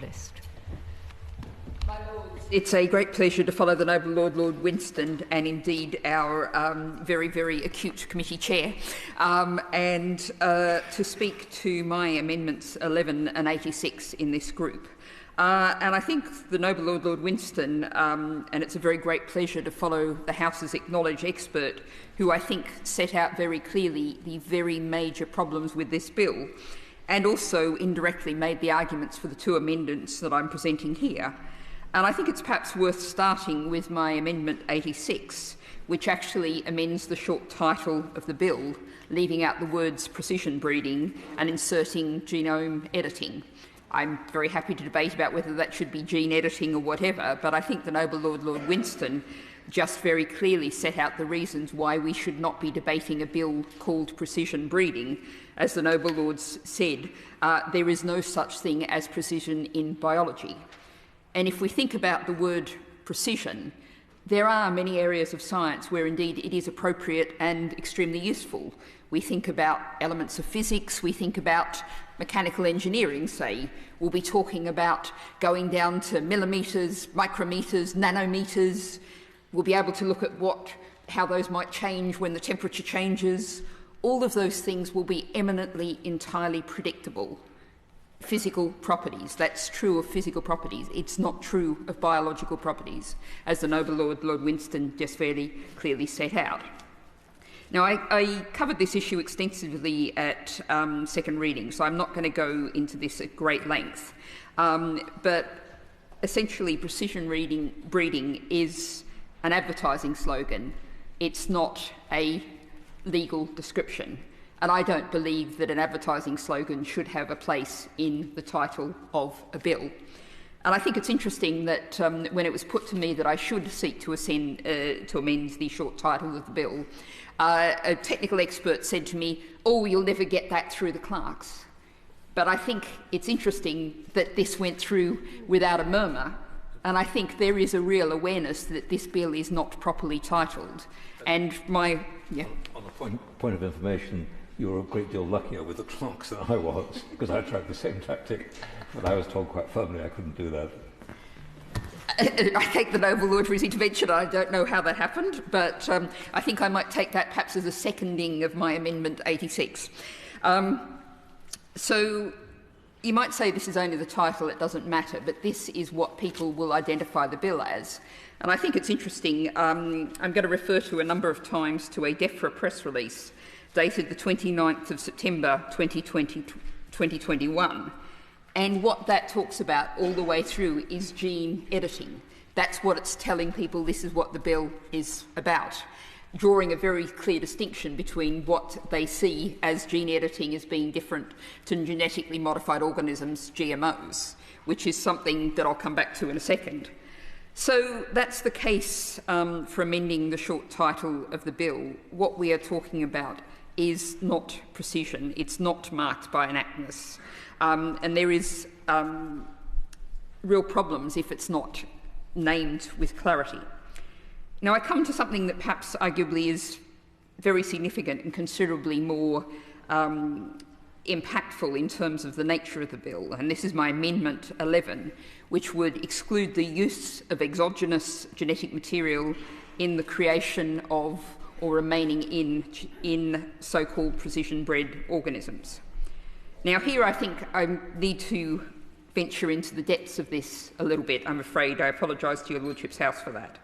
list. My Lords, it's a great pleasure to follow the Noble Lord Winston, and indeed our very, very acute committee chair, and to speak to my amendments 11 and 86 in this group. And I think the Noble Lord Winston, and it's a very great pleasure to follow the House's acknowledged expert, who I think set out very clearly the very major problems with this bill, and also indirectly made the arguments for the two amendments that I'm presenting here. And I think it's perhaps worth starting with my Amendment 86, which actually amends the short title of the bill, leaving out the words precision breeding and inserting genome editing. I'm very happy to debate about whether that should be gene editing or whatever, but I think the Noble Lord Winston just very clearly set out the reasons why we should not be debating a bill called precision breeding. As the Noble Lords said, there is no such thing as precision in biology. And if we think about the word precision, there are many areas of science where indeed it is appropriate and extremely useful. We think about elements of physics, we think about mechanical engineering, say. We'll be talking about going down to millimetres, micrometres, nanometres. We'll be able to look at how those might change when the temperature changes. All of those things will be eminently, entirely predictable. Physical properties, that's true of physical properties. It's not true of biological properties, as the Noble Lord Winston just fairly clearly set out. Now, I covered this issue extensively at second reading, so I'm not going to go into this at great length. But essentially, precision breeding is an advertising slogan. It's not a legal description. And I don't believe that an advertising slogan should have a place in the title of a bill. And I think it's interesting that when it was put to me that I should seek to amend the short title of the bill, a technical expert said to me, "Oh, you'll never get that through the clerks." But I think it's interesting that this went through without a murmur, and I think there is a real awareness that this bill is not properly titled. And on the point of information, you were a great deal luckier with the clerks than I was, because I tried the same tactic, but I was told quite firmly I couldn't do that. I thank the Noble Lord for his intervention. I don't know how that happened, but I think I might take that perhaps as a seconding of my Amendment 86. So you might say this is only the title, it doesn't matter, but this is what people will identify the bill as. And I think it's interesting. I'm going to refer to a number of times to a DEFRA press release dated the 29th of September 2021. And what that talks about all the way through is gene editing. That's what it's telling people this is what the bill is about, drawing a very clear distinction between what they see as gene editing as being different to genetically modified organisms, GMOs, which is something that I'll come back to in a second. So that's the case for amending the short title of the bill. What we are talking about is not precision. It's not marked by enactness. And there is real problems if it's not named with clarity. Now, I come to something that perhaps arguably is very significant and considerably more impactful in terms of the nature of the bill, and this is my Amendment 11, which would exclude the use of exogenous genetic material in the creation of or remaining in so-called precision-bred organisms. Now, here I think I need to venture into the depths of this a little bit, I'm afraid. I apologise to your Lordship's House for that.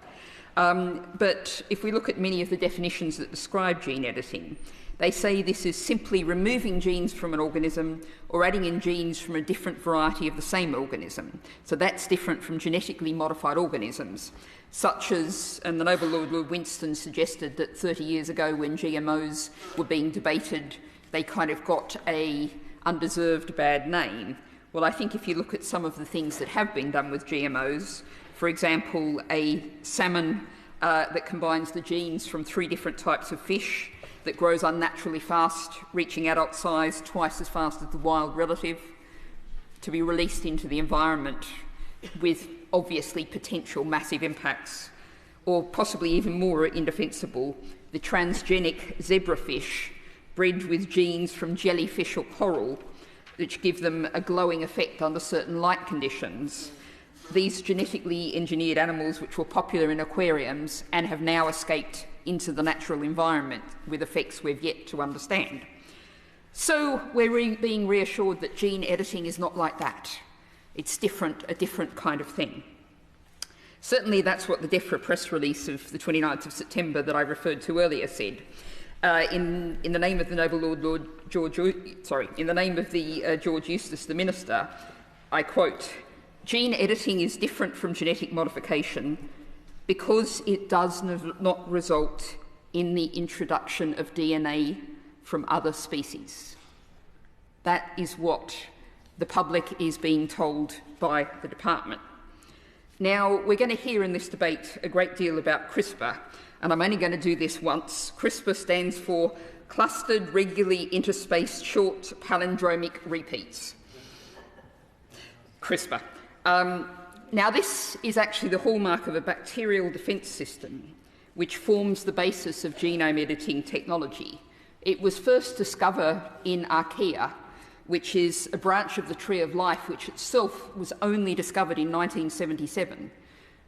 But if we look at many of the definitions that describe gene editing, they say this is simply removing genes from an organism or adding in genes from a different variety of the same organism. So that's different from genetically modified organisms, such as, and the Noble Lord Winston suggested that 30 years ago when GMOs were being debated, they kind of got a undeserved bad name. Well, I think if you look at some of the things that have been done with GMOs, for example, a salmon that combines the genes from 3 different types of fish that grows unnaturally fast, reaching adult size twice as fast as the wild relative, to be released into the environment with obviously potential massive impacts, or possibly even more indefensible, the transgenic zebrafish bred with genes from jellyfish or coral which give them a glowing effect under certain light conditions. These genetically engineered animals, which were popular in aquariums and have now escaped into the natural environment with effects we've yet to understand. So we're being reassured that gene editing is not like that. It's different, a different kind of thing. Certainly that's what the DEFRA press release of the 29th of September that I referred to earlier said. In the name of the Noble Lord George Eustace, the Minister, I quote, "Gene editing is different from genetic modification because it does not result in the introduction of DNA from other species." That is what the public is being told by the department. Now, we're going to hear in this debate a great deal about CRISPR, and I'm only going to do this once. CRISPR stands for Clustered Regularly Interspaced Short Palindromic Repeats. CRISPR. Now, this is actually the hallmark of a bacterial defence system which forms the basis of genome editing technology. It was first discovered in archaea, which is a branch of the tree of life which itself was only discovered in 1977.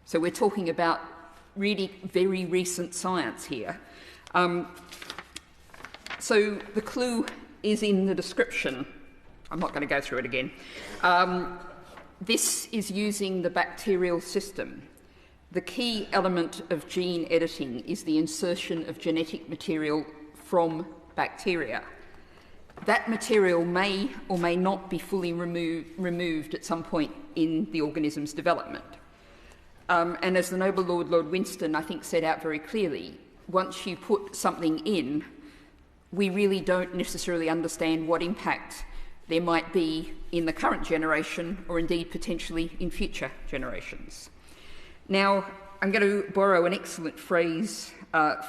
So we're talking about really very recent science here. So the clue is in the description. I'm not going to go through it again. This is using the bacterial system. The key element of gene editing is the insertion of genetic material from bacteria. That material may or may not be fully removed at some point in the organism's development. And as the Noble Lord Winston, I think, set out very clearly, once you put something in, we really don't necessarily understand what impact there might be in the current generation or indeed potentially in future generations. Now, I'm going to borrow an excellent phrase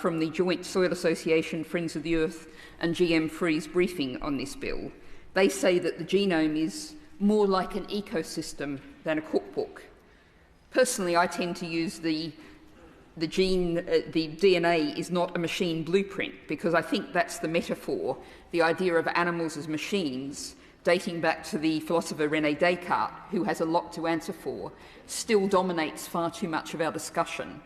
from the Joint Soil Association, Friends of the Earth and GM Free's briefing on this bill. They say that the genome is more like an ecosystem than a cookbook. Personally, I tend to use the DNA is not a machine blueprint, because I think that's the metaphor, the idea of animals as machines, dating back to the philosopher René Descartes, who has a lot to answer for, still dominates far too much of our discussion.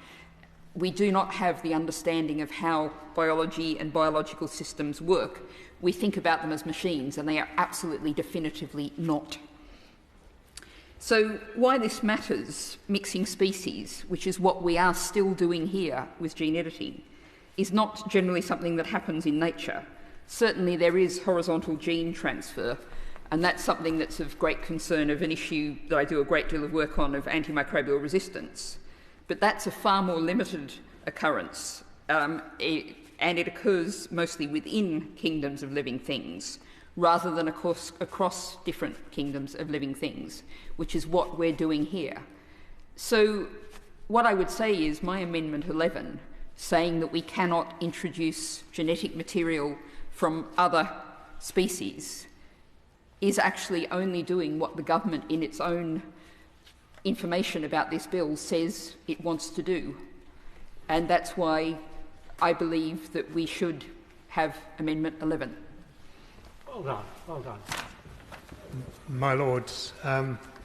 We do not have the understanding of how biology and biological systems work. We think about them as machines, and they are absolutely definitively not. So why this matters, mixing species, which is what we are still doing here with gene editing, is not generally something that happens in nature. Certainly there is horizontal gene transfer, and that's something that's of great concern, of an issue that I do a great deal of work on, of antimicrobial resistance. But that's a far more limited occurrence, and it occurs mostly within kingdoms of living things, rather than across different kingdoms of living things, which is what we're doing here. So what I would say is my Amendment 11, saying that we cannot introduce genetic material from other species, is actually only doing what the government in its own information about this bill says it wants to do. And that's why I believe that we should have Amendment 11. Well done, well done. My Lords,